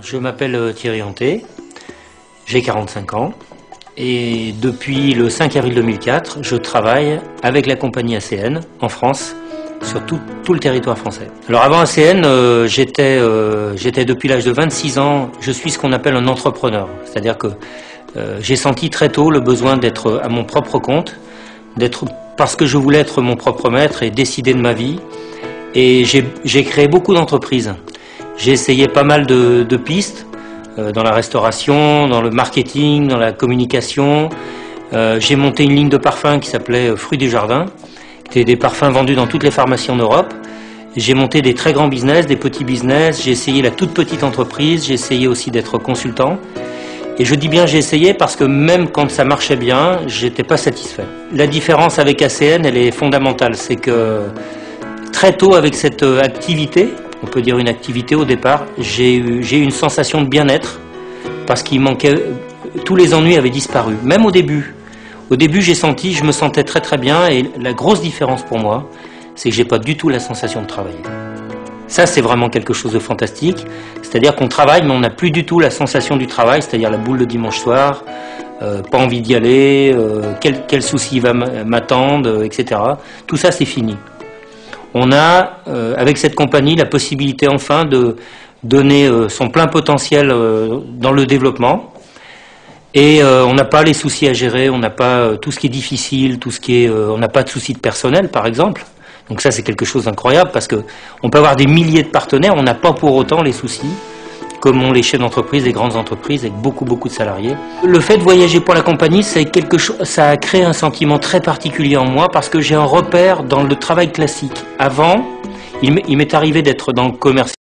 Je m'appelle Thierry Hanté, j'ai 45 ans et depuis le 5 avril 2004, je travaille avec la compagnie ACN en France, sur tout le territoire français. Alors avant ACN, j'étais depuis l'âge de 26 ans, je suis ce qu'on appelle un entrepreneur, c'est-à-dire que j'ai senti très tôt le besoin d'être à mon propre compte, parce que je voulais être mon propre maître et décider de ma vie, et j'ai créé beaucoup d'entreprises. J'ai essayé pas mal de pistes dans la restauration, dans le marketing, dans la communication. J'ai monté une ligne de parfums qui s'appelait Fruits du Jardin, qui étaient des parfums vendus dans toutes les pharmacies en Europe. J'ai monté des très grands business, des petits business. J'ai essayé la toute petite entreprise. J'ai essayé aussi d'être consultant. Et je dis bien j'ai essayé parce que même quand ça marchait bien, j'étais pas satisfait. La différence avec ACN, elle est fondamentale. C'est que très tôt avec cette activité, on peut dire une activité au départ, j'ai eu une sensation de bien-être parce qu'il manquait, tous les ennuis avaient disparu, même au début. Au début, je me sentais très très bien et la grosse différence pour moi, c'est que j'ai pas du tout la sensation de travailler. Ça, c'est vraiment quelque chose de fantastique, c'est-à-dire qu'on travaille mais on n'a plus du tout la sensation du travail, c'est-à-dire la boule de dimanche soir, pas envie d'y aller, quel souci va m'attendre, etc. Tout ça, c'est fini. On a, avec cette compagnie, la possibilité enfin de donner son plein potentiel dans le développement. Et on n'a pas les soucis à gérer, on n'a pas tout ce qui est difficile, on n'a pas de soucis de personnel, par exemple. Donc ça, c'est quelque chose d'incroyable parce que on peut avoir des milliers de partenaires, on n'a pas pour autant les soucis comme ont les chefs d'entreprise, les grandes entreprises avec beaucoup de salariés. Le fait de voyager pour la compagnie, ça a créé un sentiment très particulier en moi parce que j'ai un repère dans le travail classique. Avant, il m'est arrivé d'être dans le commerce